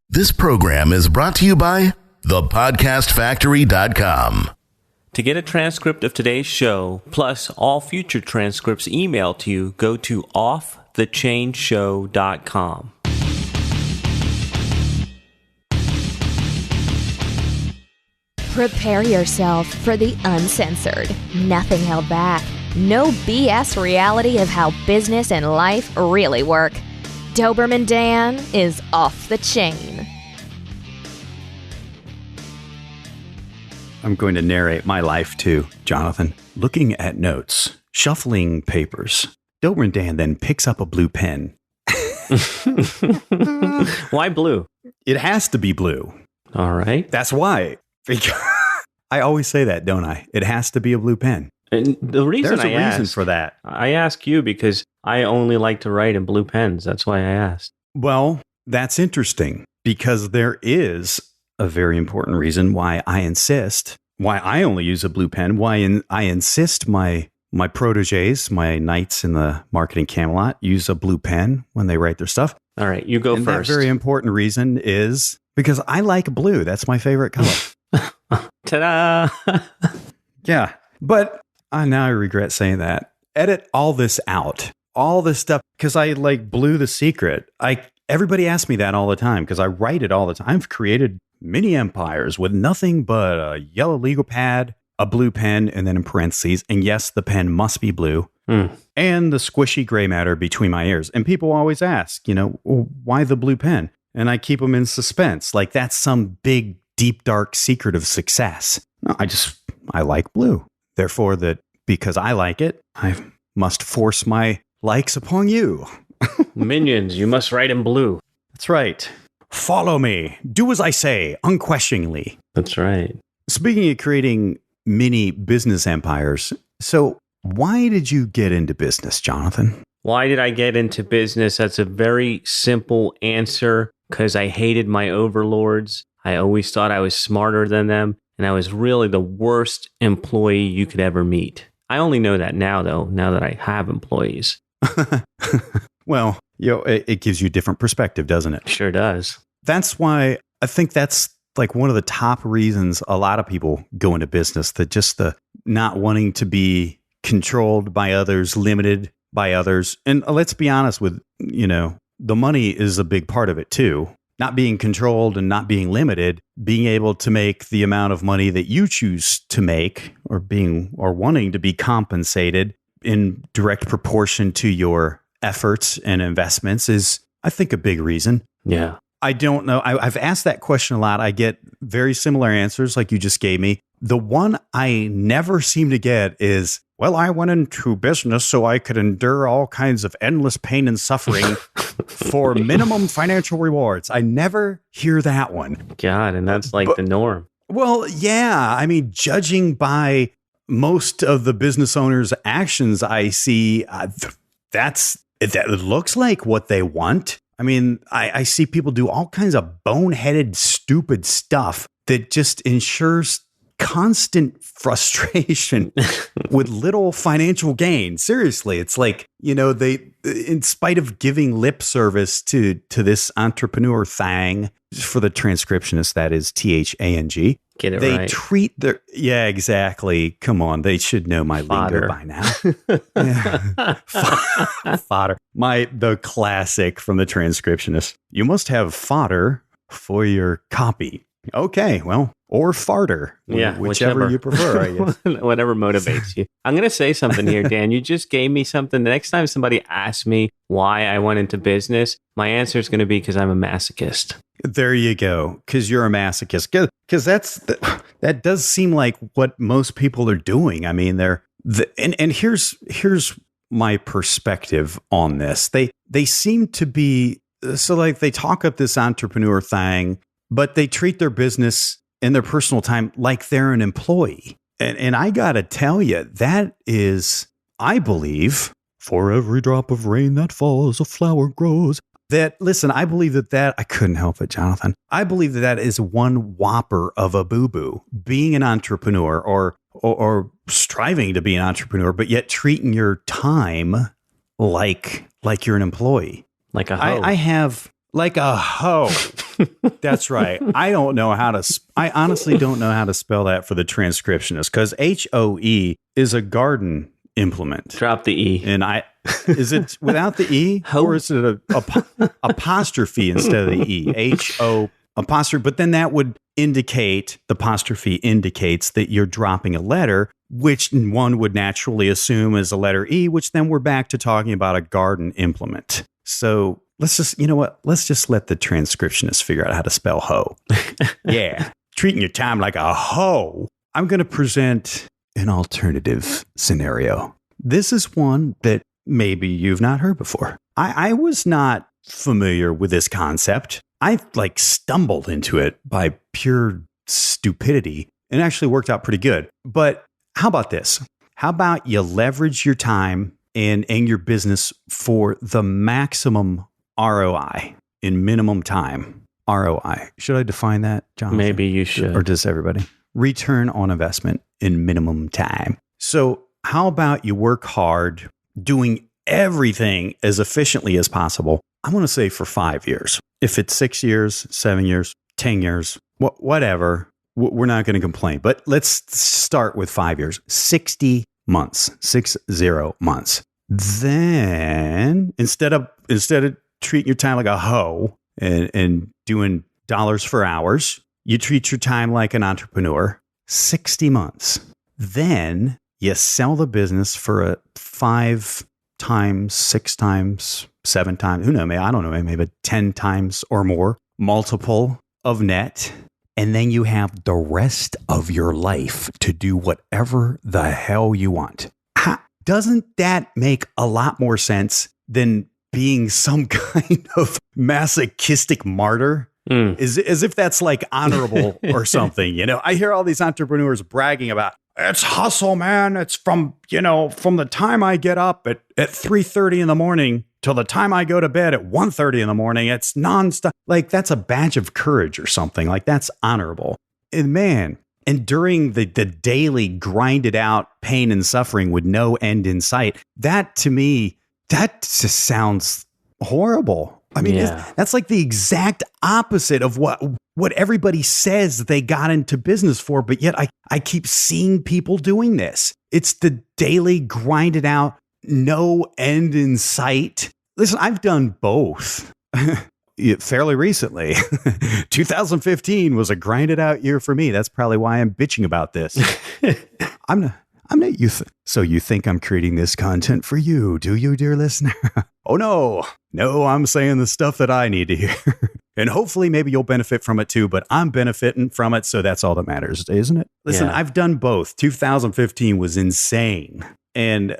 This program is brought to you by thepodcastfactory.com. To get a transcript of today's show, plus all future transcripts emailed to you, go to offthechainshow.com. Prepare yourself for the uncensored, nothing held back, no BS reality of how business and life really work. Doberman Dan is off the chain. I'm going to narrate my life too, Jonathan. Looking at notes, shuffling papers. Doberman Dan then picks up a blue pen. Why blue? It has to be blue. All right. That's why. I always say that, don't I? It has to be a blue pen. And the reason There's a reason for that. I ask you because I only like to write in blue pens. That's why I asked. Well, that's interesting because there is a very important reason why I only use a blue pen, why I insist my proteges, my knights in the marketing Camelot, use a blue pen when they write their stuff. All right, you go and first. That very important reason is because I like blue. That's my favorite color. Ta-da! Yeah, but now I regret saying that. Edit all this out. All this stuff, because I blew the secret. Everybody asks me that all the time because I write it all the time. I've created mini empires with nothing but a yellow legal pad, a blue pen, and then in parentheses, and yes, the pen must be blue, and the squishy gray matter between my ears. And people always ask, why the blue pen? And I keep them in suspense, like that's some big, deep, dark secret of success. No, I like blue. Therefore, because I like it, I must force my likes upon you. Minions, you must write in blue. That's right. Follow me. Do as I say, unquestioningly. That's right. Speaking of creating mini business empires, so why did you get into business, Jonathan? Why did I get into business? That's a very simple answer, because I hated my overlords. I always thought I was smarter than them, and I was really the worst employee you could ever meet. I only know that now, though, now that I have employees. Well, it gives you a different perspective, doesn't it? Sure does. That's why I think that's one of the top reasons a lot of people go into business, that just the not wanting to be controlled by others, limited by others. And let's be honest with, the money is a big part of it too. Not being controlled and not being limited, being able to make the amount of money that you choose to make, or wanting to be compensated in direct proportion to your efforts and investments is, I think, a big reason. Yeah. I don't know. I've asked that question a lot. I get very similar answers like you just gave me. The one I never seem to get is, well, I went into business so I could endure all kinds of endless pain and suffering for minimum financial rewards. I never hear that one. God, and that's the norm. Well, yeah. I mean, judging by most of the business owners' actions I see, that looks like what they want. I mean, I see people do all kinds of boneheaded, stupid stuff that just ensures constant frustration with little financial gain. Seriously, it's like, they, in spite of giving lip service to this entrepreneur thing, for the transcriptionist, that is THANG. Get it they right. treat their, yeah, exactly. Come on. They should know my lingo by now. Yeah. Fodder. The classic from the transcriptionist. You must have fodder for your copy. Okay, well, or farter. Yeah, whichever you prefer, I guess. Whatever motivates you. I'm going to say something here, Dan. You just gave me something. The next time somebody asks me why I went into business, my answer is going to be because I'm a masochist. There you go. Because you're a masochist. Because that does seem like what most people are doing. I mean, and here's my perspective on this. They seem to be, so they talk up this entrepreneur thing, but they treat their business and their personal time like they're an employee. And I got to tell you, that is, I believe, for every drop of rain that falls, a flower grows. I believe that I couldn't help it, Jonathan. I believe that is one whopper of a boo-boo. Being an entrepreneur or striving to be an entrepreneur, but yet treating your time like you're an employee. Like a hoe. I have like a hoe. That's right. I honestly don't know how to spell that for the transcriptionist, because HOE is a garden implement. Drop the E. And is it without the E? Or is it a apostrophe instead of the E? HO apostrophe. But then that would indicate, the apostrophe indicates that you're dropping a letter, which one would naturally assume is a letter E, which then we're back to talking about a garden implement. So let's just, you know what? Let's just let the transcriptionist figure out how to spell hoe. Yeah. Treating your time like a hoe. I'm going to present an alternative scenario. This is one that maybe you've not heard before. I was not familiar with this concept. I stumbled into it by pure stupidity and actually worked out pretty good. But how about this? How about you leverage your time and your business for the maximum ROI in minimum time? ROI. Should I define that, Jonathan? Maybe you should. Or does everybody? Return on investment in minimum time. So how about you work hard doing everything as efficiently as possible? I'm going to say for 5 years. If it's 6 years, 7 years, 10 years, whatever, we're not going to complain. But let's start with 5 years, 60 months, 60 months. Then instead of treating your time like a hoe and doing dollars for hours, you treat your time like an entrepreneur. 60 months. Then you sell the business for a 5 times, 6 times, 7 times, I don't know, maybe 10 times or more multiple of net. And then you have the rest of your life to do whatever the hell you want. Doesn't that make a lot more sense than being some kind of masochistic martyr? As if that's like honorable or something. I hear all these entrepreneurs bragging about, it's hustle, man. It's from the time I get up at 3:30 in the morning till the time I go to bed at 1:30 in the morning. It's nonstop. Like, that's a badge of courage or something. Like, that's honorable. And man, enduring the daily grinded out pain and suffering with no end in sight, that to me, that just sounds horrible. I mean, that's like the exact opposite of what everybody says they got into business for. But yet I keep seeing people doing this. It's the daily grinded out, no end in sight. Listen, I've done both fairly recently. 2015 was a grinded out year for me. That's probably why I'm bitching about this. I'm not so you think I'm creating this content for you, do you, dear listener? Oh, no, I'm saying the stuff that I need to hear. And hopefully maybe you'll benefit from it too, but I'm benefiting from it. So that's all that matters, isn't it? Listen, I've done both. 2015 was insane. And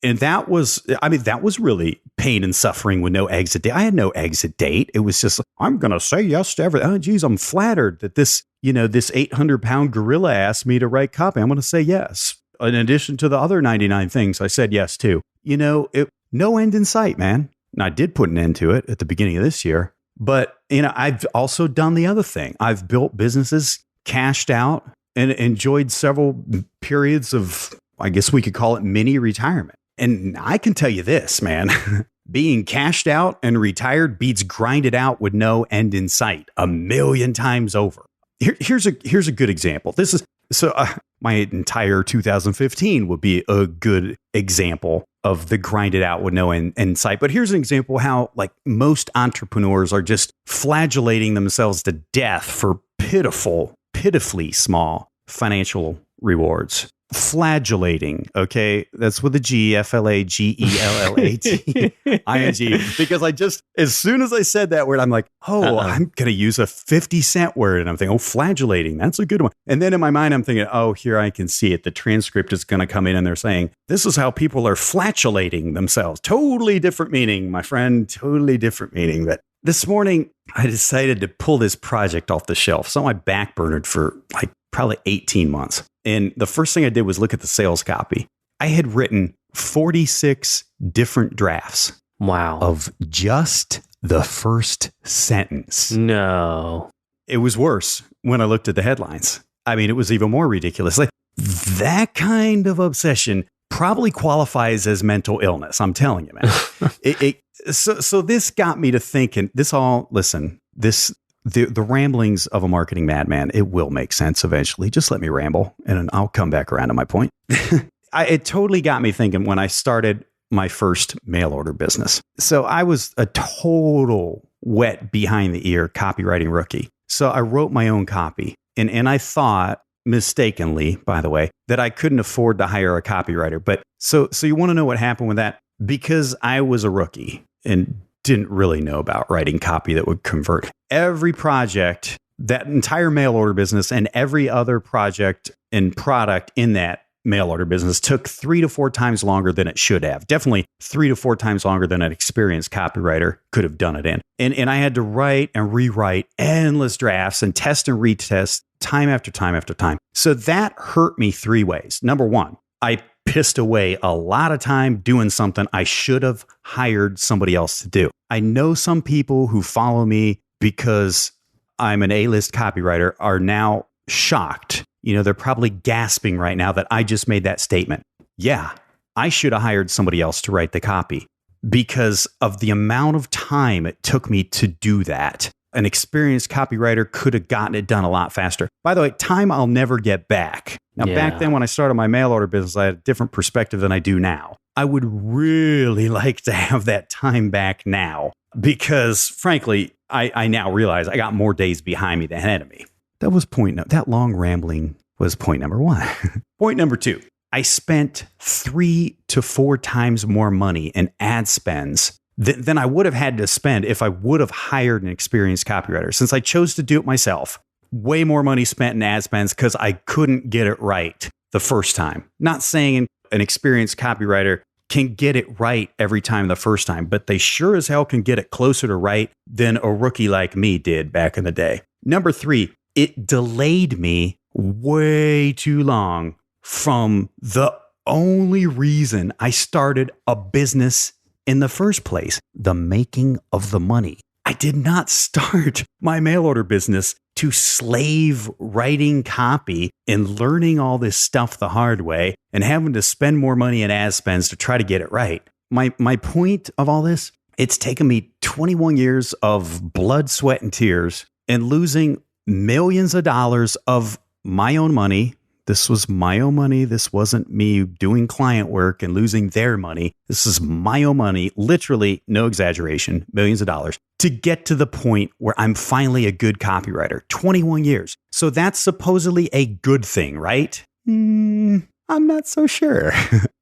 that was really pain and suffering with no exit date. I had no exit date. It was just, I'm going to say yes to everything. Oh, geez, I'm flattered that this 800-pound gorilla asked me to write copy. I'm going to say yes. In addition to the other 99 things I said yes to. No end in sight, man. And I did put an end to it at the beginning of this year. But, I've also done the other thing. I've built businesses, cashed out, and enjoyed several periods of, I guess we could call it mini retirement. And I can tell you this, man, being cashed out and retired beats grinded out with no end in sight 1,000,000 times over. Here's a good example. My entire 2015 would be a good example of the grinded out with no end in sight. But here's an example how most entrepreneurs are just flagellating themselves to death for pitifully small financial rewards. Flagellating, okay? That's with a G, FLAGELLATING. Because as soon as I said that word, I'm like, I'm going to use a 50-cent word. And I'm thinking, flagellating, that's a good one. And then in my mind, I'm thinking, here I can see it. The transcript is going to come in and they're saying, this is how people are flatulating themselves. Totally different meaning, my friend, totally different meaning. But this morning, I decided to pull this project off the shelf. So I backburnered for probably 18 months. And the first thing I did was look at the sales copy. I had written 46 different drafts. Wow. Of just the first sentence. No. It was worse when I looked at the headlines. I mean, it was even more ridiculous. That kind of obsession probably qualifies as mental illness. I'm telling you, man. So this got me to thinking. The ramblings of a marketing madman, it will make sense eventually. Just let me ramble, and I'll come back around to my point. It totally got me thinking when I started my first mail order business. So I was a total wet behind the ear copywriting rookie. So I wrote my own copy, and I thought, mistakenly, by the way, that I couldn't afford to hire a copywriter. But so you want to know what happened with that? Because I was a rookie and didn't really know about writing copy that would convert. Every project, that entire mail order business and every other project and product in that mail order business took 3 to 4 times longer than it should have. Definitely 3 to 4 times longer than an experienced copywriter could have done it in. And I had to write and rewrite endless drafts and test and retest time after time after time. So that hurt me 3 ways. Number one, I pissed away a lot of time doing something I should have hired somebody else to do. I know some people who follow me because I'm an A-list copywriter are now shocked. They're probably gasping right now that I just made that statement. Yeah, I should have hired somebody else to write the copy because of the amount of time it took me to do that. An experienced copywriter could have gotten it done a lot faster. By the way, time I'll never get back. Now, back then when I started my mail order business, I had a different perspective than I do now. I would really like to have that time back now because, frankly, I now realize I got more days behind me than ahead of me. That long rambling was point number 1. Point number 2, I spent 3 to 4 times more money in ad spends than I would have had to spend if I would have hired an experienced copywriter. Since I chose to do it myself, way more money spent in ad spends because I couldn't get it right the first time. Not saying an experienced copywriter can get it right every time the first time, but they sure as hell can get it closer to right than a rookie like me did back in the day. Number 3, it delayed me way too long from the only reason I started a business in the first place, the making of the money. I did not start my mail order business to slave writing copy and learning all this stuff the hard way and having to spend more money in ad spends to try to get it right. My point of all this, it's taken me 21 years of blood, sweat, and tears and losing millions of dollars of my own money. This was my own money. This wasn't me doing client work and losing their money. This is my own money, literally, no exaggeration, millions of dollars, to get to the point where I'm finally a good copywriter. 21 years. So that's supposedly a good thing, right? I'm not so sure.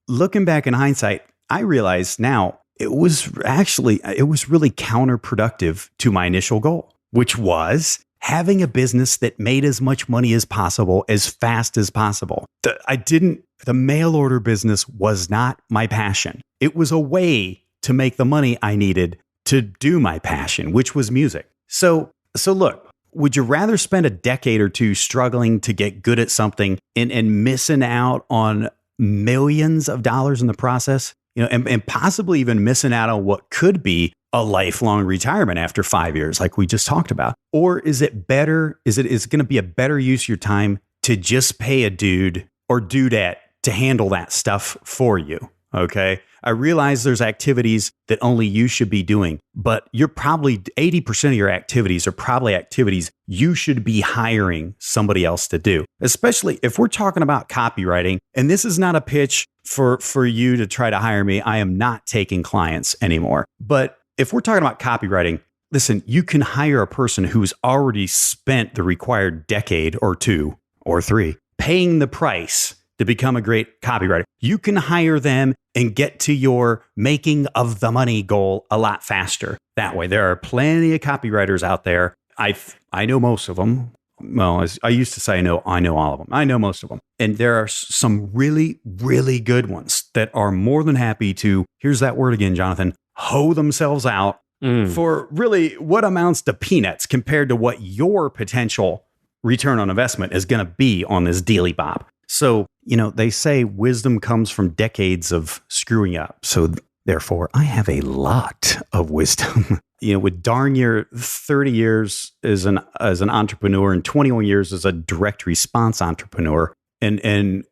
Looking back in hindsight, I realize now it was really counterproductive to my initial goal, which was having a business that made as much money as possible, as fast as possible. The mail order business was not my passion. It was a way to make the money I needed to do my passion, which was music. So look, would you rather spend a decade or 2 struggling to get good at something and missing out on millions of dollars in the process, and possibly even missing out on what could be a lifelong retirement after 5 years, like we just talked about? Or is it better? Is it going to be a better use of your time to just pay a dude or dudette to handle that stuff for you? Okay. I realize there's activities that only you should be doing, but you're probably 80% of your activities are probably activities you should be hiring somebody else to do, especially if we're talking about copywriting. And this is not a pitch for you to try to hire me. I am not taking clients anymore. But if we're talking about copywriting, listen, you can hire a person who's already spent the required decade or 2 or 3 paying the price to become a great copywriter. You can hire them and get to your making of the money goal a lot faster. That way, there are plenty of copywriters out there. I know most of them. Well, as I used to say, I know all of them. I know most of them. And there are some really, really good ones that are more than happy to, here's that word again, Jonathan, hoe themselves out for really what amounts to peanuts compared to what your potential return on investment is going to be on this dealy bop. So, they say wisdom comes from decades of screwing up. So therefore, I have a lot of wisdom. With darn near 30 years as an entrepreneur and 21 years as a direct response entrepreneur, and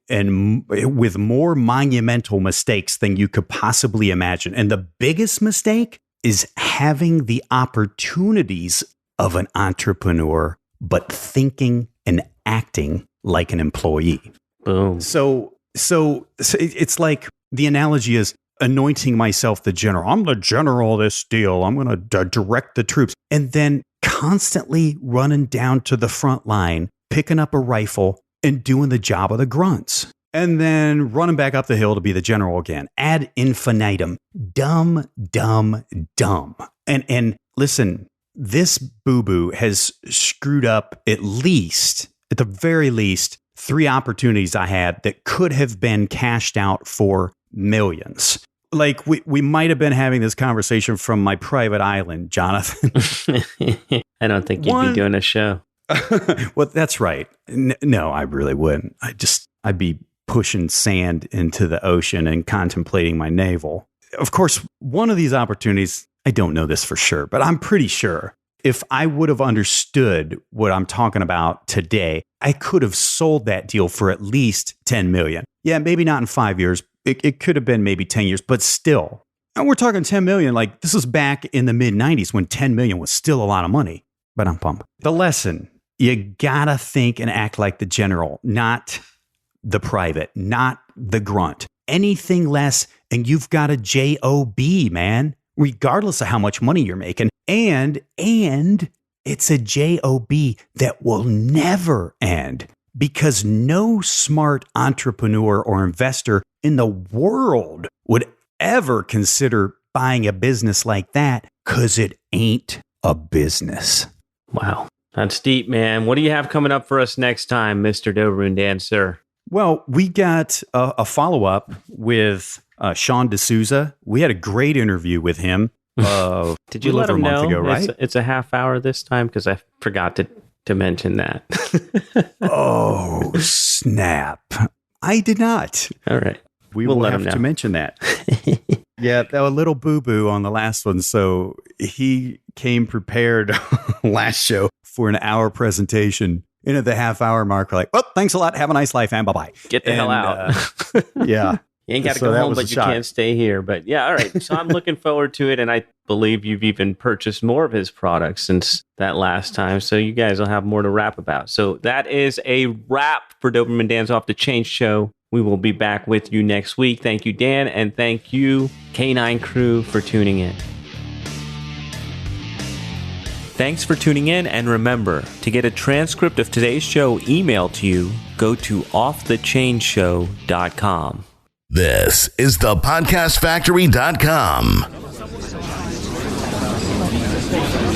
with more monumental mistakes than you could possibly imagine. And the biggest mistake is having the opportunities of an entrepreneur, but thinking and acting like an employee. Boom. So it's like the analogy is anointing myself the general. I'm the general of this deal. I'm going to direct the troops. And then constantly running down to the front line, picking up a rifle and doing the job of the grunts. And then running back up the hill to be the general again. Ad infinitum. Dumb. And listen, this boo-boo has screwed up at the very least, 3 opportunities I had that could have been cashed out for millions. Like we might have been having this conversation from my private island, Jonathan. I don't think you'd be doing a show. Well, that's right. No, I really wouldn't. I'd be pushing sand into the ocean and contemplating my navel. Of course, one of these opportunities, I don't know this for sure, but I'm pretty sure if I would have understood what I'm talking about today, I could have sold that deal for at least 10 million. Yeah, maybe not in 5 years. It could have been maybe 10 years, but still. And we're talking 10 million. Like this was back in the mid 90s when 10 million was still a lot of money. But I'm pumped. The lesson, you gotta think and act like the general, not the private, not the grunt. Anything less, and you've got a job, man, regardless of how much money you're making. And it's a job that will never end because no smart entrepreneur or investor in the world would ever consider buying a business like that because it ain't a business. Wow. That's deep, man. What do you have coming up for us next time, Mr. Doberman Dan, sir? Well, we got a follow-up with Sean D'Souza. We had a great interview with him. Did you let him know ago, right? It's a half hour this time? Because I forgot to mention that. Oh, snap. I did not. All right. We'll have to mention that. Yeah, a little boo-boo on the last one. So he came prepared last show for an hour presentation. And at the half-hour mark, we're like, well, thanks a lot. Have a nice life, and bye-bye. Get the hell out. Yeah. You ain't got to go home, but you can't stay here. But yeah, all right. So I'm looking forward to it. And I believe you've even purchased more of his products since that last time. So you guys will have more to rap about. So that is a wrap for Doberman Dan's Off the Chain show. We will be back with you next week. Thank you, Dan. And thank you, K9 Crew, for tuning in. Thanks for tuning in, and remember, to get a transcript of today's show emailed to you, go to offthechainshow.com. This is the podcastfactory.com.